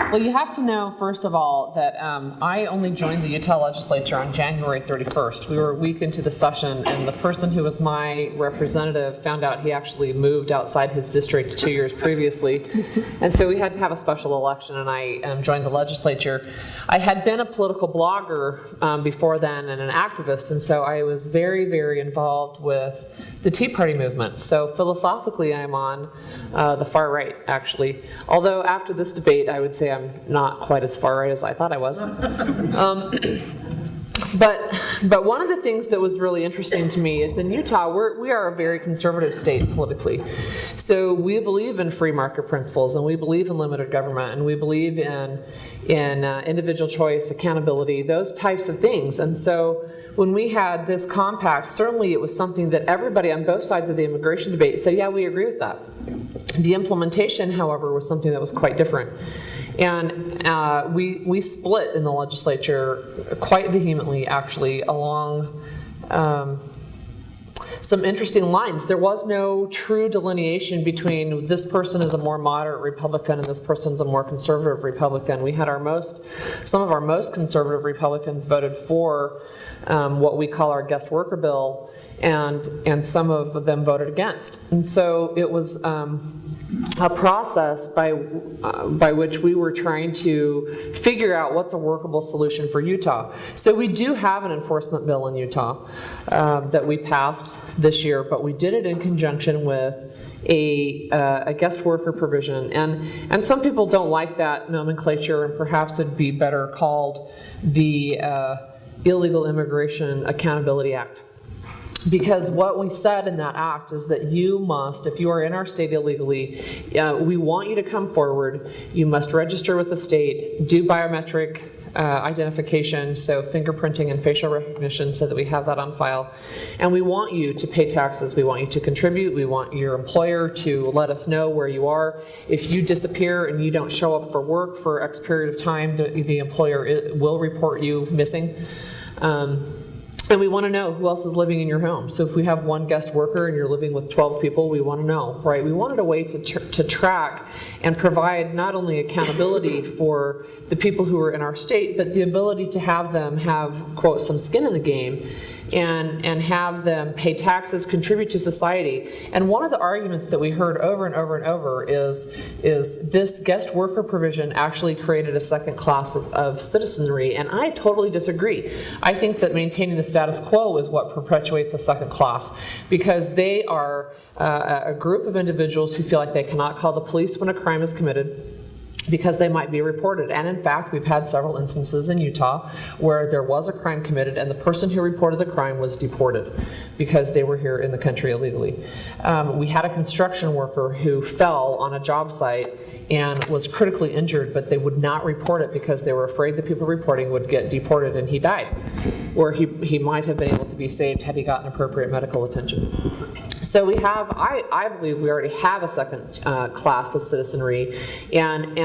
Well, you have to know, first of all, that I only joined the Utah legislature on January 31st. We were a week into the session, and the person who was my representative found out he actually moved outside his district 2 years previously. And so we had to have a special election, and I joined the legislature. I had been a political blogger before then and an activist, and so I was very, very involved with the Tea Party movement. So philosophically, I'm on the far right, actually. Although after this debate, I would say I'm not quite as far right as I thought I was. But one of the things that was really interesting to me is in Utah, we are a very conservative state politically. So we believe in free market principles, and we believe in limited government, and we believe in individual choice, accountability, those types of things. And so when we had this compact, certainly it was something that everybody on both sides of the immigration debate said, yeah, we agree with that. The implementation, however, was something that was quite different. And we split in the legislature quite vehemently, actually, along some interesting lines. There was no true delineation between this person is a more moderate Republican and this person's a more conservative Republican. We had some of our most conservative Republicans voted for what we call our guest worker bill, and some of them voted against. And so it was a process by which we were trying to figure out what's a workable solution for Utah. So we do have an enforcement bill in Utah that we passed this year, but we did it in conjunction with a guest worker provision. And some people don't like that nomenclature, and perhaps it'd be better called the Illegal Immigration Accountability Act. Because what we said in that act is that you must, if you are in our state illegally, we want you to come forward, you must register with the state, do biometric identification, so fingerprinting and facial recognition, so that we have that on file. And we want you to pay taxes, we want you to contribute, we want your employer to let us know where you are. If you disappear and you don't show up for work for X period of time, the employer will report you missing. And we want to know who else is living in your home. So if we have one guest worker and you're living with 12 people, we want to know, right? We wanted a way to track and provide not only accountability for the people who are in our state, but the ability to have them have, quote, some skin in the game, and have them pay taxes, contribute to society. And one of the arguments that we heard over and over and over is this guest worker provision actually created a second class of citizenry, and I totally disagree. I think that maintaining the status quo is what perpetuates a second class, because they are a group of individuals who feel like they cannot call the police when a crime is committed, because they might be reported. And in fact, we've had several instances in Utah where there was a crime committed and the person who reported the crime was deported because they were here in the country illegally. We had a construction worker who fell on a job site and was critically injured, but they would not report it because they were afraid the people reporting would get deported, and he died. Or he might have been able to be saved had he gotten appropriate medical attention. So we have, I believe we already have a second class of citizenry, and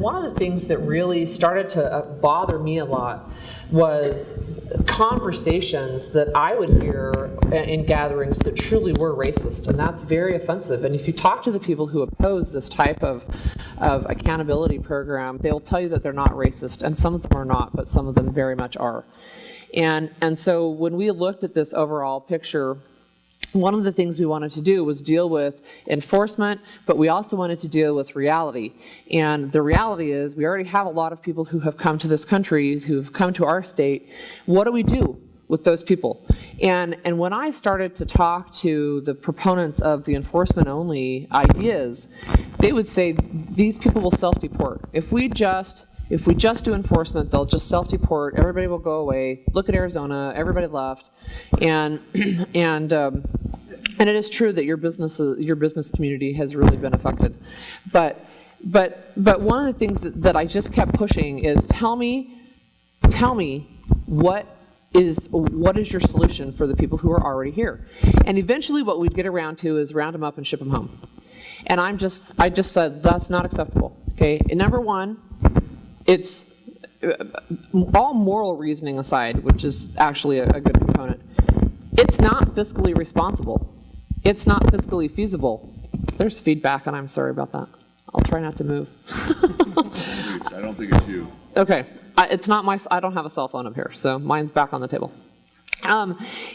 one of the things that really started to bother me a lot was conversations that I would hear in gatherings that truly were racist, and that's very offensive. And if you talk to the people who oppose this type of accountability program, they will tell you that they're not racist, and some of them are not, but some of them very much are. And so when we looked at this overall picture, one of the things we wanted to do was deal with enforcement, but we also wanted to deal with reality. And the reality is we already have a lot of people who have come to this country, who have come to our state. What do we do with those people? And when I started to talk to the proponents of the enforcement-only ideas, they would say these people will self-deport. If we just do enforcement, they'll just self-deport, everybody will go away. Look at Arizona, everybody left. And it is true that your business community has really been affected. But one of the things that I just kept pushing is tell me what is your solution for the people who are already here? And eventually what we'd get around to is round them up and ship them home. And I just said that's not acceptable. Okay, and number one, it's all moral reasoning aside, which is actually a good component, it's not fiscally responsible. It's not fiscally feasible. There's feedback, and I'm sorry about that. I'll try not to move. don't think it's you. Okay, it's not my, I don't have a cell phone up here, so mine's back on the table.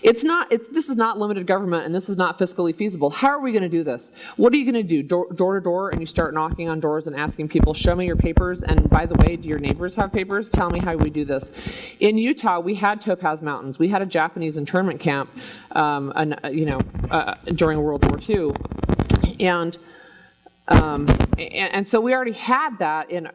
This is not limited government, and this is not fiscally feasible. How are we going to do this? What are you going to do? Door to door, and you start knocking on doors and asking people, show me your papers, and by the way, do your neighbors have papers? Tell me how we do this. In Utah, we had Topaz Mountains. We had a Japanese internment camp, during World War II, and so we already had that in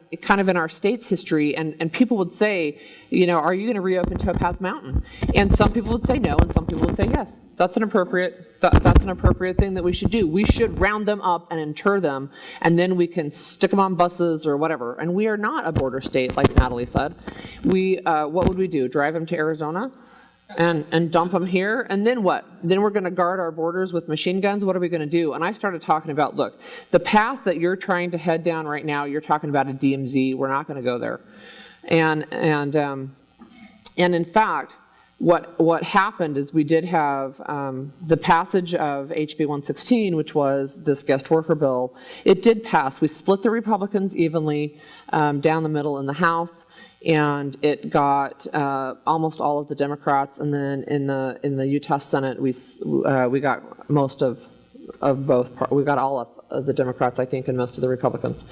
our state's history, and people would say, are you going to reopen Topaz Mountain? And some people would say no, and some people would say yes. That's an appropriate thing that we should do. We should round them up and inter them, and then we can stick them on buses or whatever. And we are not a border state, like Natalie said. What would we do? Drive them to Arizona? And dump them here, and then what? Then we're going to guard our borders with machine guns? What are we going to do? And I started talking about, look, the path that you're trying to head down right now, you're talking about a DMZ. We're not going to go there. And in fact, what happened is we did have the passage of HB 116, which was this guest worker bill. It did pass. We split the Republicans evenly down the middle in the House, and it got almost all of the Democrats, and then in the Utah Senate we got most of both. We got all of the Democrats, I think, and most of the Republicans.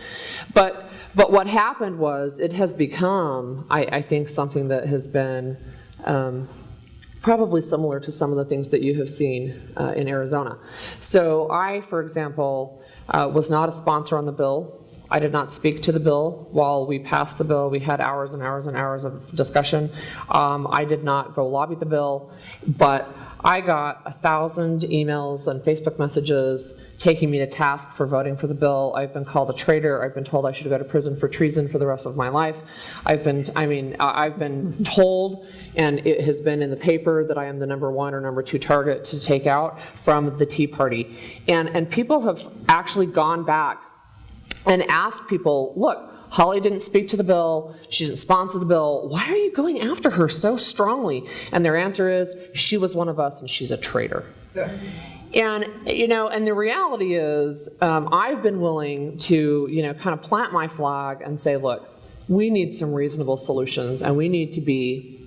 But what happened was it has become, I think, something that has been probably similar to some of the things that you have seen in Arizona. So I, for example, was not a sponsor on the bill. I did not speak to the bill while we passed the bill. We had hours and hours and hours of discussion. I did not go lobby the bill, but I got 1,000 emails and Facebook messages taking me to task for voting for the bill. I've been called a traitor. I've been told I should go to prison for treason for the rest of my life. I've been told, and it has been in the paper, that I am the number 1 or number 2 target to take out from the Tea Party. And people have actually gone back and asked people, look, Holly didn't speak to the bill, she didn't sponsor the bill, why are you going after her so strongly? And their answer is, she was one of us and she's a traitor. Yeah. And the reality is, I've been willing to, kind of plant my flag and say, look, we need some reasonable solutions, and we need to be,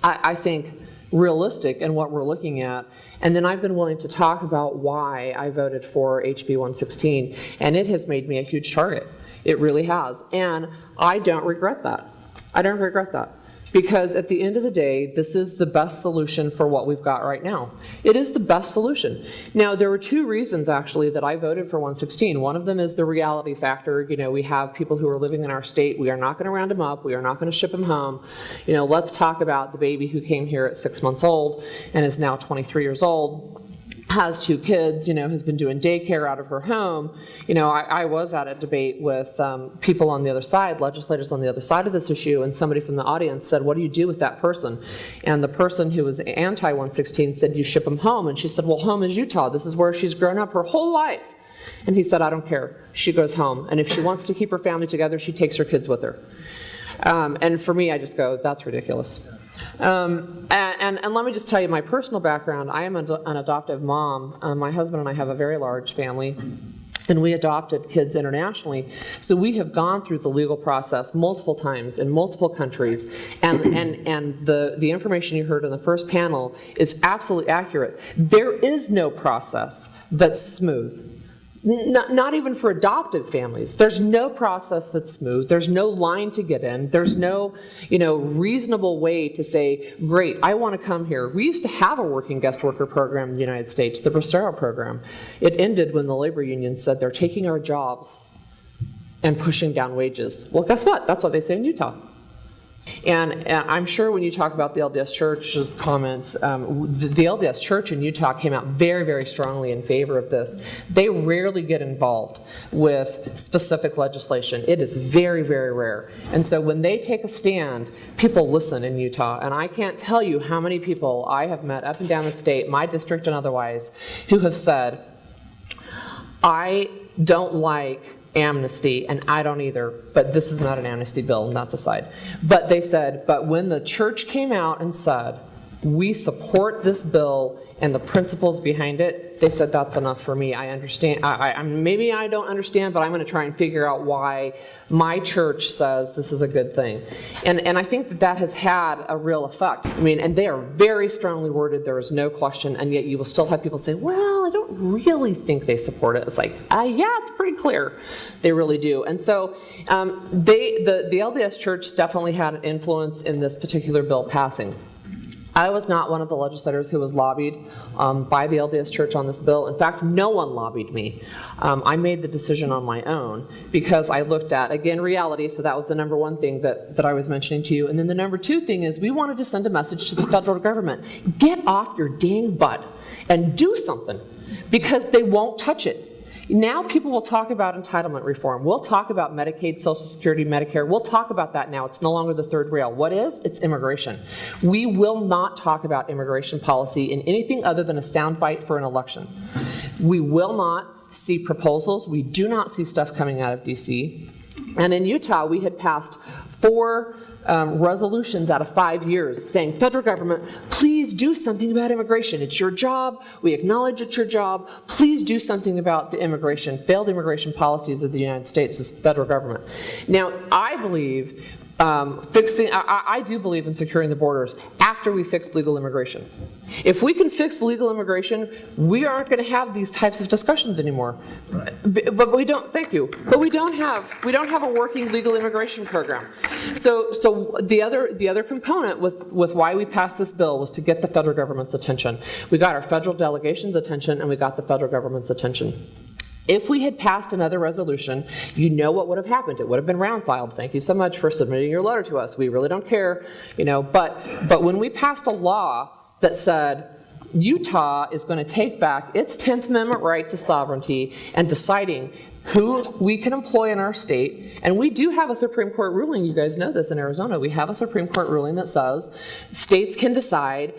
I think, realistic in what we're looking at. And then I've been willing to talk about why I voted for HB 116, and it has made me a huge target. It really has. And I don't regret that. I don't regret that. Because at the end of the day, this is the best solution for what we've got right now. It is the best solution. Now, there were 2 reasons, actually, that I voted for 116. One of them is the reality factor. We have people who are living in our state. We are not going to round them up. We are not going to ship them home. Let's talk about the baby who came here at 6 months old and is now 23 years old, has 2 kids, has been doing daycare out of her home. I was at a debate with people on the other side, legislators on the other side of this issue, and somebody from the audience said, what do you do with that person? And the person who was anti-116 said, you ship them home. And she said, well, home is Utah. This is where she's grown up her whole life. And he said, I don't care. She goes home. And if she wants to keep her family together, she takes her kids with her. And for me, I just go, that's ridiculous. And let me just tell you my personal background. I am an adoptive mom. My husband and I have a very large family, and we adopted kids internationally. So we have gone through the legal process multiple times in multiple countries, and the information you heard in the first panel is absolutely accurate. There is no process that's smooth. Not even for adoptive families. There's no process that's smooth. There's no line to get in. There's no, reasonable way to say, great, I want to come here. We used to have a working guest worker program in the United States, the Bracero program. It ended when the labor union said they're taking our jobs and pushing down wages. Well, guess what? That's what they say in Utah. And I'm sure when you talk about the LDS Church's comments, the LDS Church in Utah came out very, very strongly in favor of this. They rarely get involved with specific legislation. It is very, very rare. And so when they take a stand, people listen in Utah. And I can't tell you how many people I have met up and down the state, my district and otherwise, who have said, I don't like amnesty, and I don't either, but this is not an amnesty bill, and that's aside. But they said, but when the church came out and said, we support this bill and the principles behind it, they said that's enough for me. I understand, maybe I don't understand, but I'm going to try and figure out why my church says this is a good thing. And I think that that has had a real effect. I mean, and they are very strongly worded, there is no question, and yet you will still have people say, well, I don't really think they support it. It's like, yeah, it's pretty clear. They really do. And so the LDS Church definitely had an influence in this particular bill passing. I was not one of the legislators who was lobbied by the LDS Church on this bill. In fact, no one lobbied me. I made the decision on my own because I looked at, again, reality, so that was the number one thing that I was mentioning to you. And then the number two thing is we wanted to send a message to the federal government. Get off your dang butt and do something because they won't touch it. Now people will talk about entitlement reform. We'll talk about Medicaid, Social Security, Medicare. We'll talk about that now. It's no longer the third rail. What is? It's immigration. We will not talk about immigration policy in anything other than a soundbite for an election. We will not see proposals. We do not see stuff coming out of DC. And in Utah, we had passed 4 resolutions out of 5 years saying, federal government, please do something about immigration. It's your job. We acknowledge it's your job. Please do something about the failed immigration policies of the United States as federal government. Now, I believe I do believe in securing the borders after we fix legal immigration. If we can fix legal immigration, we aren't going to have these types of discussions anymore. Right. But we don't. Thank you. But we don't have a working legal immigration program. So the other component with why we passed this bill was to get the federal government's attention. We got our federal delegation's attention, and we got the federal government's attention. If we had passed another resolution, you know what would have happened. It would have been round filed. Thank you so much for submitting your letter to us. We really don't care, But when we passed a law that said Utah is going to take back its 10th Amendment right to sovereignty and deciding who we can employ in our state, and we do have a Supreme Court ruling. You guys know this in Arizona. We have a Supreme Court ruling that says states can decide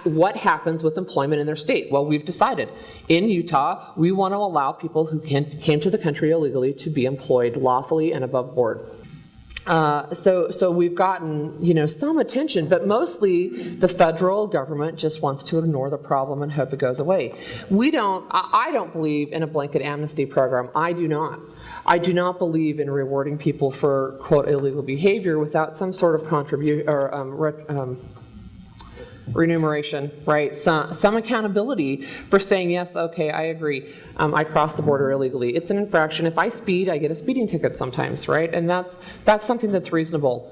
what happens with employment in their state. Well, we've decided in Utah we want to allow people who came to the country illegally to be employed lawfully and above board. So we've gotten some attention, but mostly the federal government just wants to ignore the problem and hope it goes away. I don't believe in a blanket amnesty program. I do not. I do not believe in rewarding people for quote illegal behavior without some sort of contribution or remuneration, right? Some accountability for saying, yes, okay, I agree. I crossed the border illegally. It's an infraction. If I speed, I get a speeding ticket sometimes, right? And that's something that's reasonable.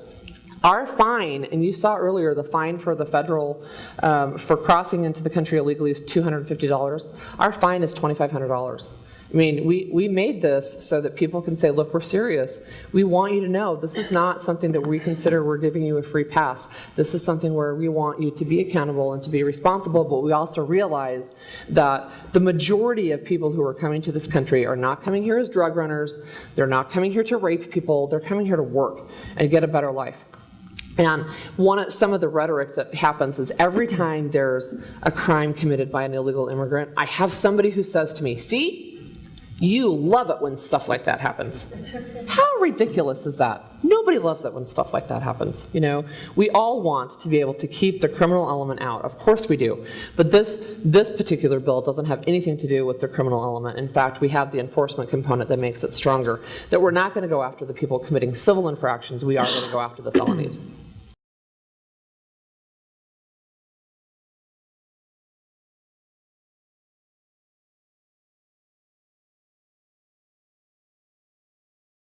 Our fine, and you saw earlier the fine for the federal, for crossing into the country illegally is $250. Our fine is $2,500. I mean, we made this so that people can say, look, we're serious. We want you to know this is not something that we consider we're giving you a free pass. This is something where we want you to be accountable and to be responsible, but we also realize that the majority of people who are coming to this country are not coming here as drug runners. They're not coming here to rape people. They're coming here to work and get a better life. And some of the rhetoric that happens is every time there's a crime committed by an illegal immigrant, I have somebody who says to me, see, you love it when stuff like that happens. How ridiculous is that? Nobody loves it when stuff like that happens. We all want to be able to keep the criminal element out. Of course we do. But this particular bill doesn't have anything to do with the criminal element. In fact, we have the enforcement component that makes it stronger. That we're not going to go after the people committing civil infractions. We are going to go after the felonies.